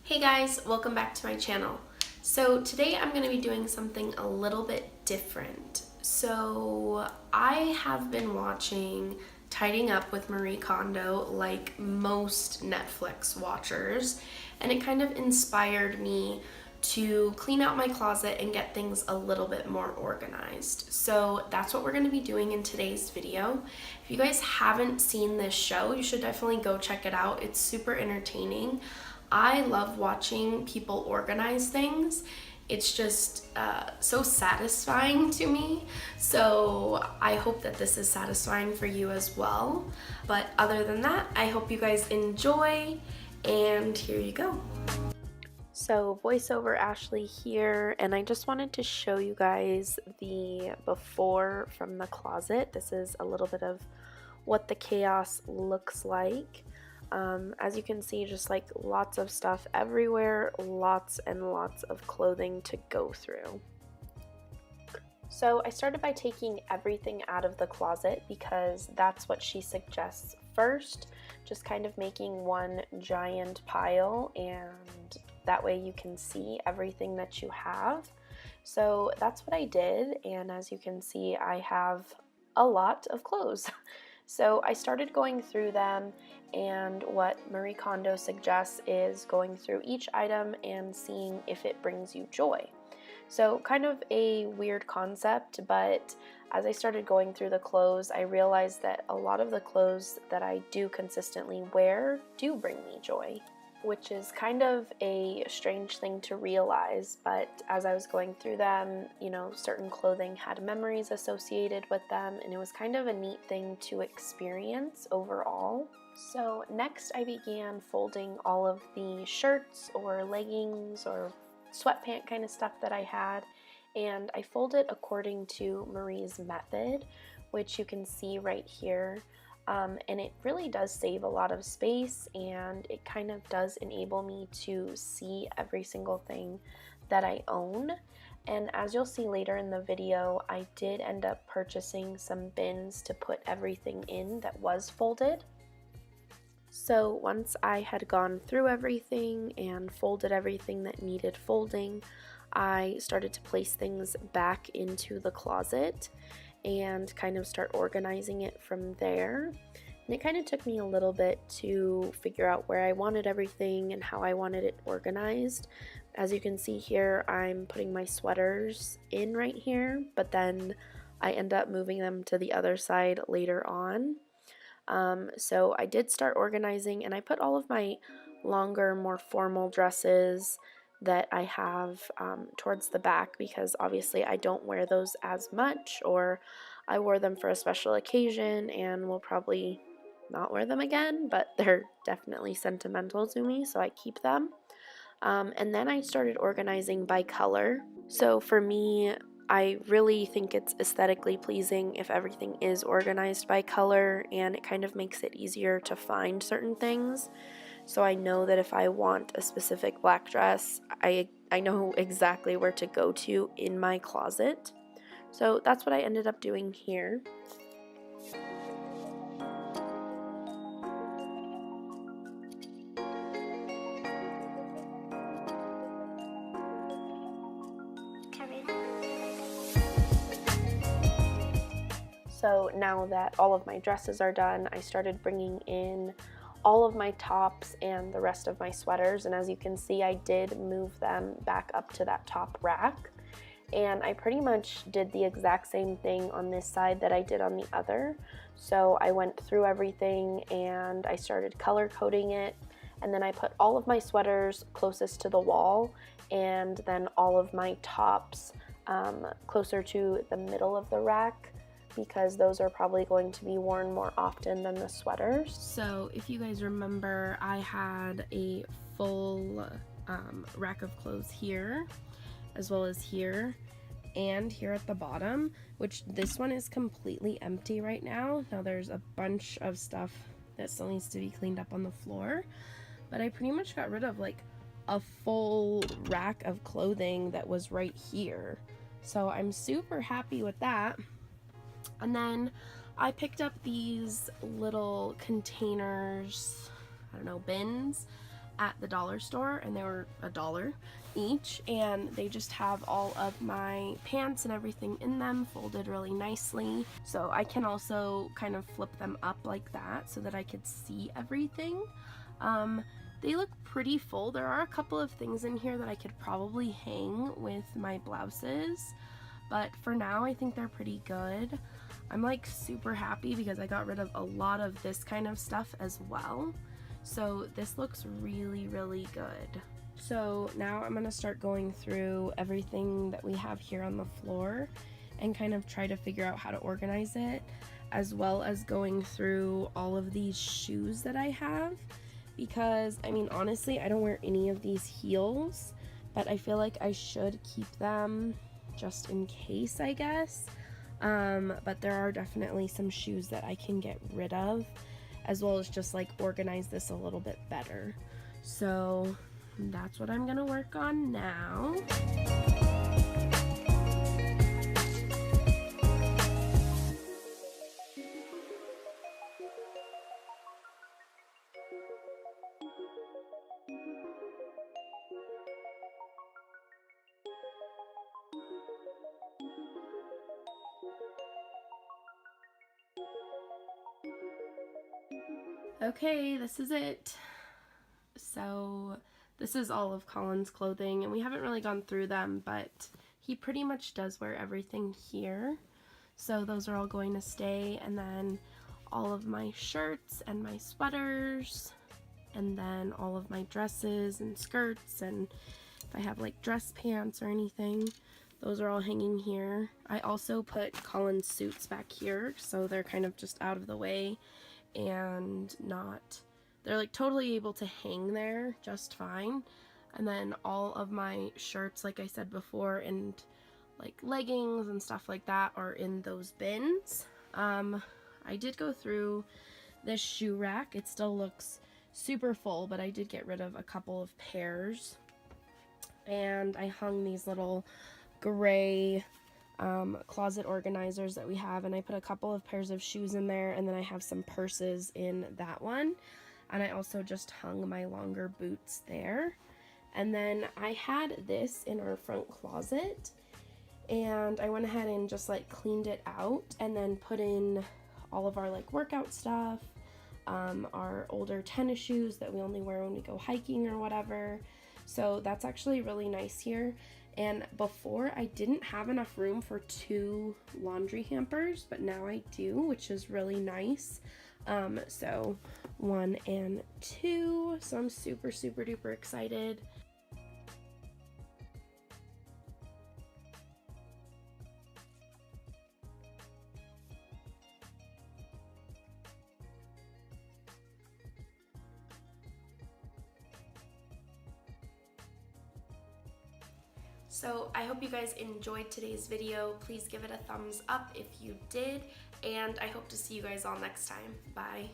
Hey guys, welcome back to my channel. So today I'm going to be doing something a little bit different. So I have been watching Tidying Up with Marie Kondo like most Netflix watchers, and it kind of inspired me to clean out my closet and get things a little bit more organized. So that's what we're going to be doing in today's video. If you guys haven't seen this show, you should definitely go check it out. It's super entertaining. I love watching people organize things. It's just so satisfying to me. So I hope that this is satisfying for you as well. But other than that, I hope you guys enjoy, and here you go. So voiceover Ashley here, and I just wanted to show you guys the before from the closet. This is a little bit of what the chaos looks like. As you can see, just like lots of stuff everywhere, lots and lots of clothing to go through. So I started by taking everything out of the closet because that's what she suggests first, just kind of making one giant pile, and that way you can see everything that you have. So that's what I did, and as you can see, I have a lot of clothes. So I started going through them, and what Marie Kondo suggests is going through each item and seeing if it brings you joy. So kind of a weird concept, but as I started going through the clothes, I realized that a lot of the clothes that I do consistently wear do bring me joy, which is kind of a strange thing to realize, but as I was going through them, you know, certain clothing had memories associated with them, and it was kind of a neat thing to experience overall. So next I began folding all of the shirts or leggings or sweatpant kind of stuff that I had, and I folded according to Marie's method, which you can see right here. And it really does save a lot of space, and it kind of does enable me to see every single thing that I own. And as you'll see later in the video, I did end up purchasing some bins to put everything in that was folded. So once I had gone through everything and folded everything that needed folding, I started to place things back into the closet and kind of start organizing it from there. And it kind of took me a little bit to figure out where I wanted everything and how I wanted it organized. As you can see here, I'm putting my sweaters in right here, but then I end up moving them to the other side later on. So I did start organizing, and I put all of my longer, more formal dresses that I have towards the back, because obviously I don't wear those as much, or I wore them for a special occasion and will probably not wear them again, but they're definitely sentimental to me, so I keep them. And then I started organizing by color. So for me, I really think it's aesthetically pleasing if everything is organized by color, and it kind of makes it easier to find certain things. So I know that if I want a specific black dress, I know exactly where to go to in my closet. So that's what I ended up doing here. So now that all of my dresses are done, I started bringing in all of my tops and the rest of my sweaters, and as you can see, I did move them back up to that top rack. And I pretty much did the exact same thing on this side that I did on the other. So I went through everything and I started color coding it, and then I put all of my sweaters closest to the wall, and then all of my tops closer to the middle of the rack, because those are probably going to be worn more often than the sweaters. So if you guys remember, I had a full rack of clothes here, as well as here and here at the bottom, which this one is completely empty right now. Now there's a bunch of stuff that still needs to be cleaned up on the floor, but I pretty much got rid of like a full rack of clothing that was right here. So I'm super happy with that. And then I picked up these little containers, I don't know, bins, at the dollar store, and they were $1 each, and they just have all of my pants and everything in them folded really nicely. So I can also kind of flip them up like that so that I could see everything. They look pretty full. There are a couple of things in here that I could probably hang with my blouses, but for now I think they're pretty good. I'm like super happy because I got rid of a lot of this kind of stuff as well. So this looks really, really good. So now I'm gonna start going through everything that we have here on the floor and kind of try to figure out how to organize it, as well as going through all of these shoes that I have, because I mean, honestly, I don't wear any of these heels, but I feel like I should keep them just in case, I guess. But there are definitely some shoes that I can get rid of, as well as just like organize this a little bit better. So that's what I'm gonna work on now. Okay, this is it. So this is all of Colin's clothing, and we haven't really gone through them, but he pretty much does wear everything here. So those are all going to stay, and then all of my shirts and my sweaters, and then all of my dresses and skirts, and if I have like dress pants or anything, those are all hanging here. I also put Colin's suits back here, so they're kind of just out of the way and not, they're like totally able to hang there just fine. And then all of my shirts, like I said before, and like leggings and stuff like that are in those bins. I did go through this shoe rack. It still looks super full, but I did get rid of a couple of pairs. And I hung these little gray closet organizers that we have, and I put a couple of pairs of shoes in there, and then I have some purses in that one, and I also just hung my longer boots there. And then I had this in our front closet, and I went ahead and just like cleaned it out and then put in all of our like workout stuff, our older tennis shoes that we only wear when we go hiking or whatever. So that's actually really nice here. And before I didn't have enough room for 2 laundry hampers, but now I do, which is really nice. So 1 and 2. So I'm super, super duper excited. So I hope you guys enjoyed today's video. Please give it a thumbs up if you did, and I hope to see you guys all next time. Bye.